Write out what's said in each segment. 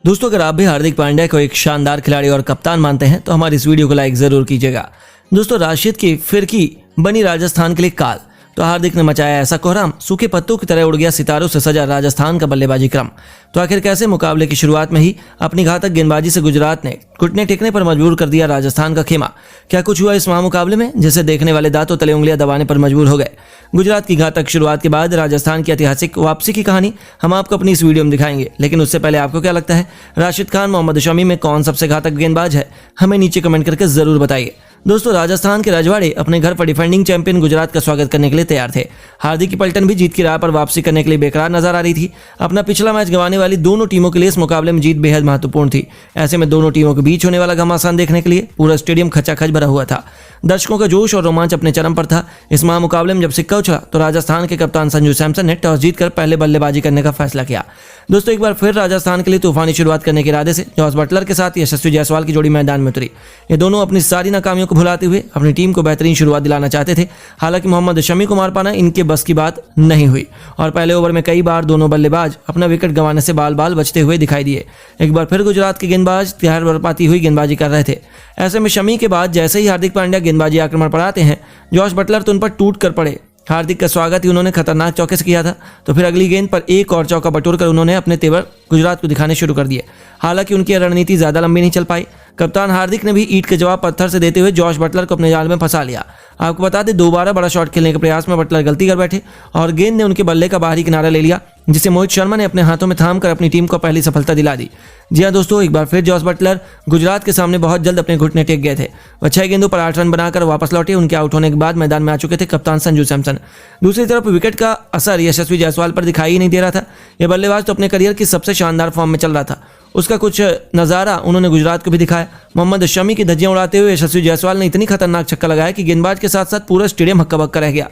दोस्तों, अगर आप भी हार्दिक पांड्या को एक शानदार खिलाड़ी और कप्तान मानते हैं तो हमारी इस वीडियो को लाइक जरूर कीजिएगा। दोस्तों, राशिद की फिरकी बनी राजस्थान के लिए काल। तो हार्दिक ने मचाया ऐसा कोहराम, सूखे पत्तों की तरह उड़ गया सितारों से सजा राजस्थान का बल्लेबाजी क्रम। तो आखिर कैसे मुकाबले की शुरुआत में ही अपनी घातक गेंदबाजी से गुजरात ने घुटने टेकने पर मजबूर कर दिया राजस्थान का खेमा। क्या कुछ हुआ इस महामुकाबले में, जिसे देखने वाले दांतों तले उंगलियां दबाने पर मजबूर हो गए। गुजरात की घातक शुरुआत के बाद राजस्थान की ऐतिहासिक वापसी की कहानी हम आपको अपनी इस वीडियो में दिखाएंगे। लेकिन उससे पहले आपको क्या लगता है, राशिद खान मोहम्मद शमी में कौन सबसे घातक गेंदबाज है? हमें नीचे कमेंट करके जरूर बताइए। दोस्तों, राजस्थान के रजवाड़े अपने घर पर डिफेंडिंग चैंपियन गुजरात का स्वागत करने के लिए तैयार थे। हार्दिक की पलटन भी जीत की राह पर वापसी करने के लिए बेकरार नजर आ रही थी। अपना पिछला मैच गंवाने वाली दोनों टीमों के लिए इस मुकाबले में जीत बेहद महत्वपूर्ण थी। ऐसे में दोनों टीमों के बीच होने वाला घमासान देखने के लिए पूरा स्टेडियम खचाखच भरा हुआ था। दर्शकों का जोश और रोमांच अपने चरम पर था। इस महामुकाबले में जब सिक्का उछला तो राजस्थान के कप्तान संजू सैमसन ने टॉस जीतकर पहले बल्लेबाजी करने का फैसला किया। दोस्तों, एक बार फिर राजस्थान के लिए तूफानी शुरुआत करने के इरादे से जॉस बटलर के साथ यशस्वी जायसवाल की जोड़ी मैदान में उतरी। ये दोनों अपनी सारी नाकामियों को भुलाते हुए अपनी टीम को बेहतरीन शुरुआत दिलाना चाहते थे। हालांकि मोहम्मद शमी को मार पाना इनके बस की बात नहीं हुई और पहले ओवर में कई बार दोनों बल्लेबाज अपना विकेट गंवाने से बाल बाल बचते हुए दिखाई दिए। एक बार फिर गुजरात के गेंदबाज त्यार बरपाती हुई गेंदबाजी कर रहे थे। ऐसे में शमी के बाद जैसे ही हार्दिक पांड्या गेंदबाजी आक्रमण पर आते हैं, जॉस बटलर तो उन पर टूट कर पड़े। हार्दिक का स्वागत ही उन्होंने खतरनाक चौके से किया था, तो फिर अगली गेंद पर एक और चौका बटोरकर उन्होंने अपने तेवर गुजरात को दिखाने शुरू कर दिए। हालांकि उनकी रणनीति ज्यादा लंबी नहीं चल पाई। कप्तान हार्दिक ने भी ईंट के जवाब पत्थर से देते हुए जॉस बटलर को अपने जाल में फंसा लिया। आपको बता दें, दोबारा बड़ा शॉट खेलने के प्रयास में बटलर गलती कर बैठे और गेंद ने उनके बल्ले का बाहरी किनारा ले लिया, जिसे मोहित शर्मा ने अपने हाथों में थामकर अपनी टीम को पहली सफलता दिला दी। जी हां दोस्तों, एक बार फिर जॉस बटलर गुजरात के सामने बहुत जल्द अपने घुटने टेक गए थे। वह 6 गेंदों पर 8 रन बनाकर वापस लौटे। उनके आउट होने के बाद मैदान में आ चुके थे कप्तान संजू सैमसन। दूसरी तरफ विकेट का असर यशस्वी जायसवाल पर दिखाई ही नहीं दे रहा था। यह बल्लेबाज तो अपने करियर की सबसे शानदार फॉर्म में चल रहा था। उसका कुछ नज़ारा उन्होंने गुजरात को भी दिखाया। मोहम्मद शमी की धज्जियां उड़ाते हुए यशस्वी जायसवाल ने इतनी खतरनाक छक्का लगाया कि गेंदबाज के साथ साथ पूरा स्टेडियम हक्का बक्का रह गया।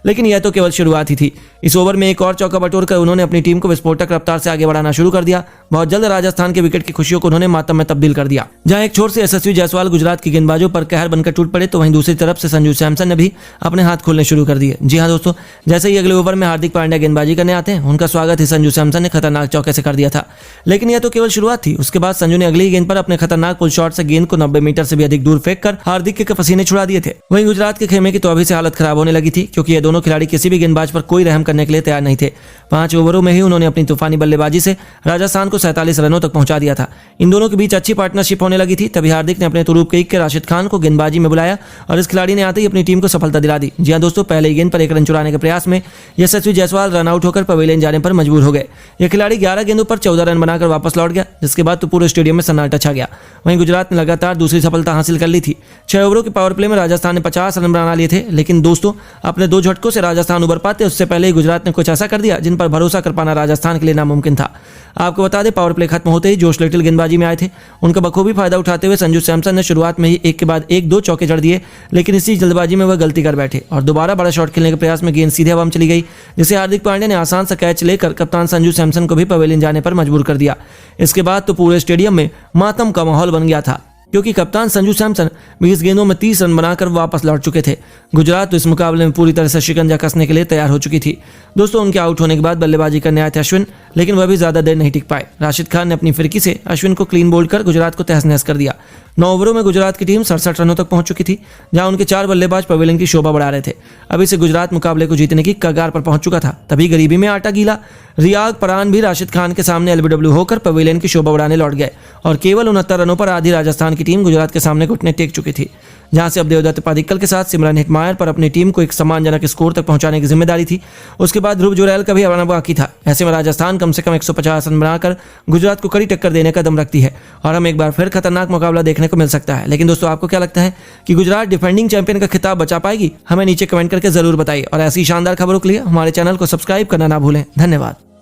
लेकिन यह तो केवल शुरुआत ही थी। इस ओवर में एक और चौका बटोरकर उन्होंने अपनी टीम को विस्फोटक रफ्तार से आगे बढ़ाना शुरू कर दिया। बहुत जल्द राजस्थान के विकेट की खुशियों को उन्होंने मातम में तब्दील कर दिया। जहां एक छोर से यशस्वी जायसवाल गुजरात के गेंदबाजों पर कहर बनकर टूट पड़े, तो वहीं दूसरी तरफ से संजू सैमसन ने भी अपने हाथ खोलने शुरू कर दिए। जी हां दोस्तों, जैसे ही अगले ओवर में हार्दिक पांड्या गेंदबाजी करने आते हैं, उनका स्वागत ही संजू सैमसन ने खतरनाक चौके से कर दिया था। लेकिन यह तो केवल शुरुआत थी। उसके बाद संजू ने अगली गेंद पर अपने खतरनाक पुल शॉट से गेंद को 90 मीटर से भी अधिक दूर फेंक कर हार्दिक के पसीने छुड़ा दिए थे। वहीं गुजरात के खेमे की तो अभी से हालत खराब होने लगी थी, क्योंकि ये दोनों खिलाड़ी किसी भी गेंदबाज पर कोई रहम करने के लिए तैयार नहीं थे। 5 ओवरों में ही उन्होंने अपनी तूफानी बल्लेबाजी से राजस्थान को 47 रनों तक पहुंचा दिया था। इन दोनों के बीच अच्छी पार्टनरशिप होने लगी थी। तभी हार्दिक ने अपने तुरूप के इक्के राशिद खान को गेंदबाजी में बुलाया और इस खिलाड़ी ने आते ही अपनी टीम को सफलता दिला दी। जी हां दोस्तों, पहले ही गेंद पर 1 रन चुराने के प्रयास में यशस्वी जायसवाल रन आउट होकर पवेलियन जाने पर मजबूर हो गए। यह खिलाड़ी 11 गेंदों पर 14 रन बनाकर वापस लौट गया, जिसके बाद तो पूरे स्टेडियम में सन्नाटा छा गया। वहीं गुजरात ने लगातार दूसरी सफलता हासिल कर ली थी। 6 ओवरों के पावर प्ले में राजस्थान ने 50 रन बना लिए थे। लेकिन दोस्तों, अपने 2 झटकों से राजस्थान उबर पाते उससे पहले ही गुजरात ने कुछ ऐसा कर दिया जिन पर भरोसा कर पाना राजस्थान के लिए नामुमकिन था। आपको बता दें, पावर प्ले खत्म होते ही जोश लिटिल गेंदबाजी में आए थे। उनका बखूबी फायदा उठाते हुए संजू सैमसन ने शुरुआत में ही एक के बाद एक 2 चौके जड़ दिए। लेकिन इसी जल्दबाजी में वह गलती कर बैठे और दोबारा बड़ा शॉट खेलने के प्रयास में गेंद सीधे हवा में चली गई, जिसे हार्दिक पांड्या ने आसान सा कैच लेकर कप्तान संजू सैमसन को भी पवेलियन जाने पर मजबूर कर दिया। इसके बाद तो पूरे स्टेडियम में मातम का माहौल बन गया था, क्योंकि कप्तान संजू सैमसन 20 गेंदों में 30 रन बनाकर वापस लौट चुके थे। गुजरात तो इस मुकाबले में पूरी तरह से शिकंजा कसने के लिए तैयार हो चुकी थी। दोस्तों, उनके आउट होने के बाद बल्लेबाजी करने आए थे अश्विन, लेकिन वह भी ज्यादा देर नहीं टिक पाए। राशिद खान ने अपनी फिरकी से अश्विन को क्लीन बोल्ड कर गुजरात को तहस नहस कर दिया। 9 ओवरों में गुजरात की टीम 67 रनों तक पहुंच चुकी थी, जहां उनके 4 बल्लेबाज पवेलियन की शोभा बढ़ा रहे थे। अभी से गुजरात मुकाबले को जीतने की कगार पर पहुंच चुका था। तभी गरीबी में आटा गीला रियाग परान भी राशिद खान के सामने एलबीडब्ल्यू होकर पवेलियन की शोभा बढ़ाने लौट गए और केवल 69 रनों पर आधी राजस्थान की टीम गुजरात के सामने घुटने टेक चुकी थी। जहां से अब देवदत्त पादिक्कल के साथ सिमरन हिटमायर पर अपनी टीम को एक सम्मानजनक स्कोर तक पहुंचाने की जिम्मेदारी थी। उसके बाद ध्रुव जुरैल का भी आना बाकी था। ऐसे में राजस्थान कम से कम 150 रन बनाकर गुजरात को कड़ी टक्कर देने का दम रखती है और हम एक बार फिर खतरनाक मुकाबला देखने को मिल सकता है। लेकिन दोस्तों, आपको क्या लगता है कि गुजरात डिफेंडिंग चैंपियन का खिताब बचा पाएगी? हमें नीचे कमेंट करके जरूर बताइए और ऐसी शानदार खबरों के लिए हमारे चैनल को सब्सक्राइब करना ना भूलें। धन्यवाद।